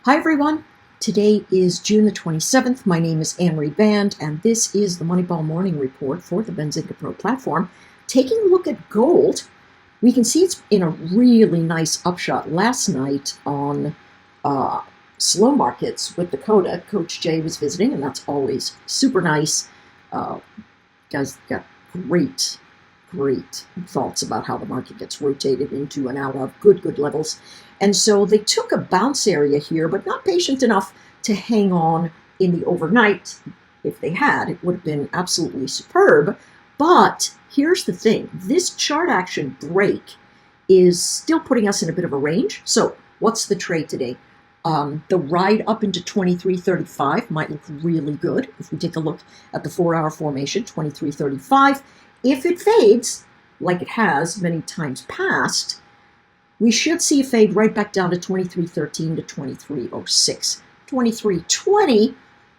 Hi everyone, today is June the 27th. My name is Anne-Marie Band and this is the Moneyball Morning Report for the Benzinga Pro platform. Taking a look at gold, we can see it's in a really nice upshot. Last night on slow markets with Dakota, Coach Jay was visiting and that's always super nice. Guys got great thoughts about how the market gets rotated into and out of good levels. And so they took a bounce area here, but not patient enough to hang on in the overnight. If they had, it would have been absolutely superb. But here's the thing. This chart action break is still putting us in a bit of a range. So what's the trade today? The ride up into 23.35 might look really good. If we take a look at the 4-hour formation, 23.35, if it fades, like it has many times past, we should see a fade right back down to 23.13 to 23.06. 23.20,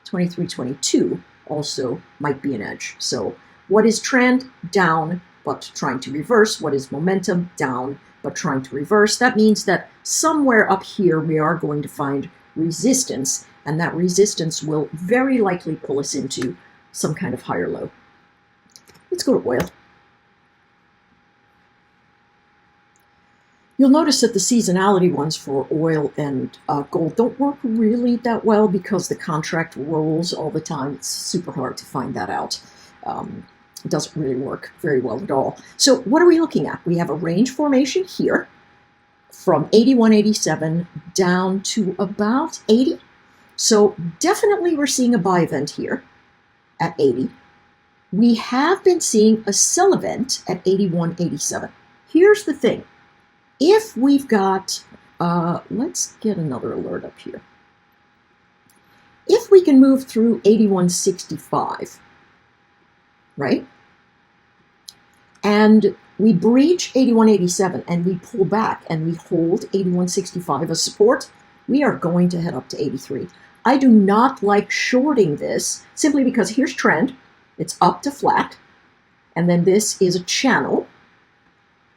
23.22 also might be an edge. So what is trend? Down, but trying to reverse. What is momentum? Down, but trying to reverse. That means that somewhere up here we are going to find resistance, and that resistance will very likely pull us into some kind of higher low. Let's go to oil. You'll notice that the seasonality ones for oil and gold don't work really that well because the contract rolls all the time. It's super hard to find that out. It doesn't really work very well at all. So what are we looking at? We have a range formation here from 81.87 down to about 80. So definitely we're seeing a buy event here at 80. We have been seeing a sell event at 81.87. Here's the thing. If we've got, let's get another alert up here. If we can move through 81.65, right? And we breach 81.87 and we pull back and we hold 81.65 as support, we are going to head up to 83. I do not like shorting this simply because here's trend. It's up to flat. And then this is a channel.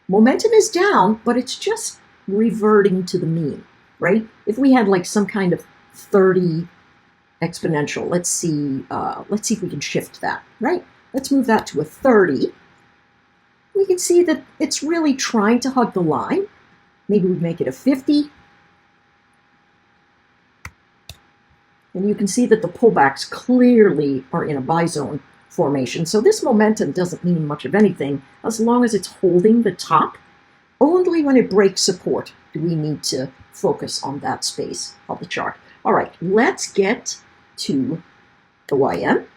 Momentum is down, but it's just reverting to the mean, right? If we had like some kind of 30 exponential, let's see if we can shift that, right? Let's move that to a 30. We can see that it's really trying to hug the line. Maybe we'd make it a 50. And you can see that the pullbacks clearly are in a buy zone formation. So this momentum doesn't mean much of anything as long as it's holding the top. Only when it breaks support do we need to focus on that space of the chart. All right, let's get to the YM.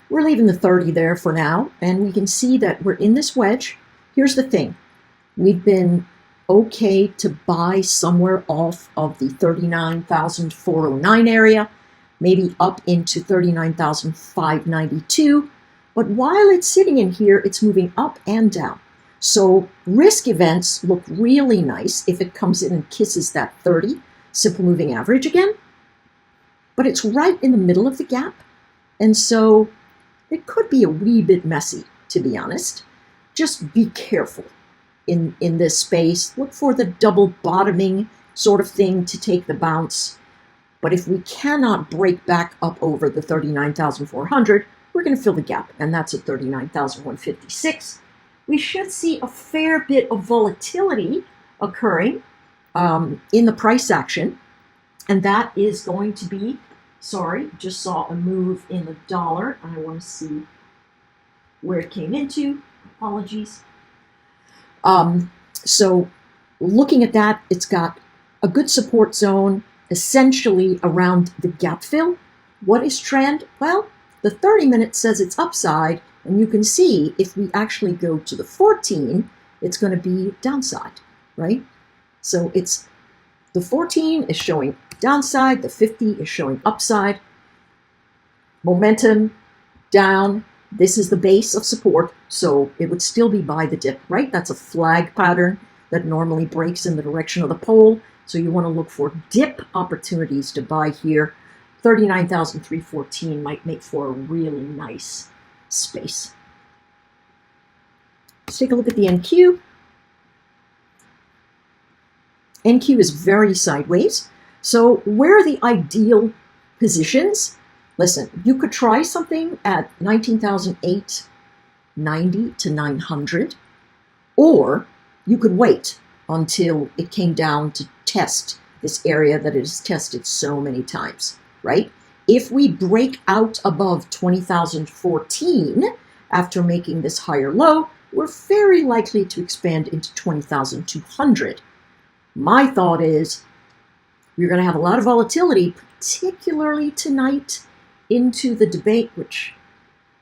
We're leaving the 30 there for now, and we can see that we're in this wedge. Here's the thing. We've been okay to buy somewhere off of the 39,409 area, maybe up into 39,592. But while it's sitting in here, it's moving up and down. So risk events look really nice if it comes in and kisses that 30 simple moving average again. But it's right in the middle of the gap. And so it could be a wee bit messy, to be honest. Just be careful in this space. Look for the double bottoming sort of thing to take the bounce. But if we cannot break back up over the 39,400, we're going to fill the gap, and that's at 39,156. We should see a fair bit of volatility occurring in the price action, and that is going to be, just saw a move in the dollar. I want to see where it came into. Apologies. So looking at that, it's got a good support zone, essentially around the gap fill. What is trend? Well, the 30-minute says it's upside, and you can see if we actually go to the 14, it's going to be downside, right? So it's the 14 is showing downside, the 50 is showing upside. Momentum down. This is the base of support, so it would still be by the dip, right? That's a flag pattern that normally breaks in the direction of the pole. So you want to look for dip opportunities to buy here. 39,314 might make for a really nice space. Let's take a look at the NQ. NQ is very sideways. So where are the ideal positions? Listen, you could try something at 19,890 to 900, or you could wait until it came down to test this area that it has tested so many times, right? If we break out above 20,014 after making this higher low, we're very likely to expand into 20,200. My thought is we're going to have a lot of volatility, particularly tonight into the debate, which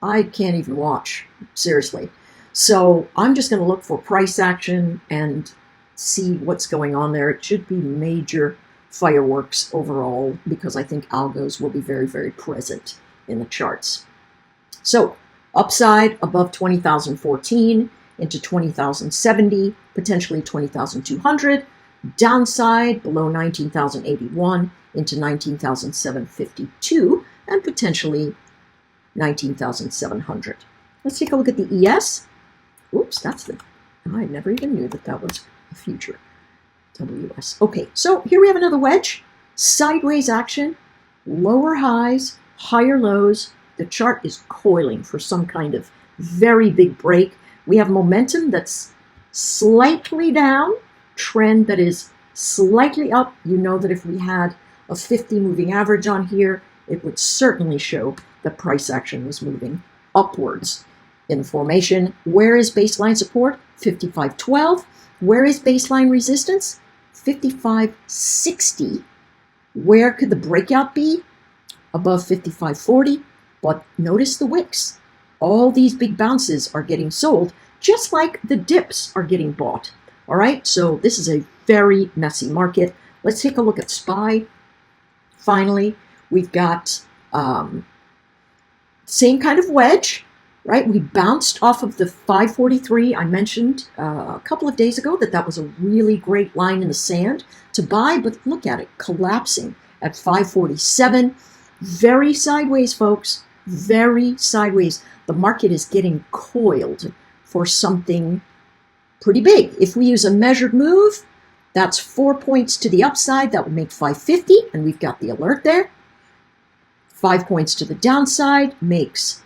I can't even watch, seriously. So I'm just going to look for price action and see what's going on there. It should be major fireworks overall because I think algos will be very, very present in the charts. So upside above 20,014 into 20,070, potentially 20,200. Downside below 19,081 into 19,752 and potentially 19,700. Let's take a look at the ES. Oops, I never even knew that was a future. WS. Okay, so here we have another wedge. Sideways action, lower highs, higher lows. The chart is coiling for some kind of very big break. We have momentum that's slightly down, trend that is slightly up. You know that if we had a 50 moving average on here, it would certainly show that price action was moving upwards in the formation. Where is baseline support? 55.12. Where is baseline resistance? 55.60. Where could the breakout be? Above 55.40. But notice the wicks. All these big bounces are getting sold, just like the dips are getting bought. All right, so this is a very messy market. Let's take a look at SPY. Finally, we've got same kind of wedge, right? We bounced off of the 543. I mentioned a couple of days ago that was a really great line in the sand to buy, but look at it, collapsing at 547. Very sideways, folks, very sideways. The market is getting coiled for something pretty big. If we use a measured move, that's 4 points to the upside. That would make 550, and we've got the alert there. 5 points to the downside makes,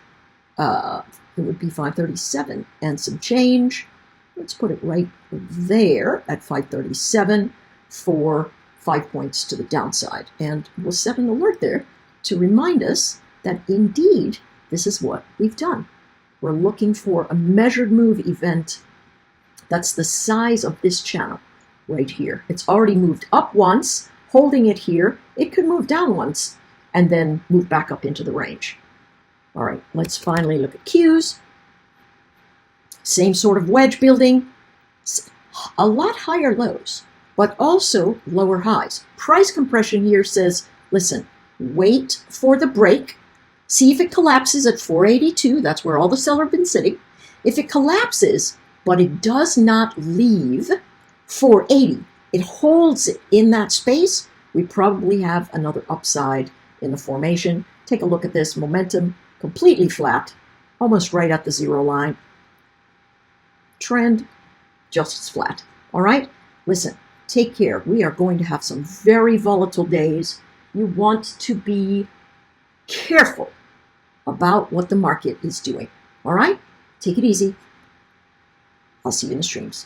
it would be 537 and some change. Let's put it right there at 537 for 5 points to the downside. And we'll set an alert there to remind us that indeed this is what we've done. We're looking for a measured move event that's the size of this channel right here. It's already moved up once, holding it here. It could move down once and then move back up into the range. All right, let's finally look at Qs. Same sort of wedge building, a lot higher lows, but also lower highs. Price compression here says, listen, wait for the break. See if it collapses at 482. That's where all the sellers have been sitting. If it collapses, but it does not leave 480, it holds it in that space, we probably have another upside in the formation. Take a look at this momentum, completely flat, almost right at the zero line. Trend, just as flat. All right, listen, take care. We are going to have some very volatile days. You want to be careful about what the market is doing. All right, take it easy. I'll see you in the streams.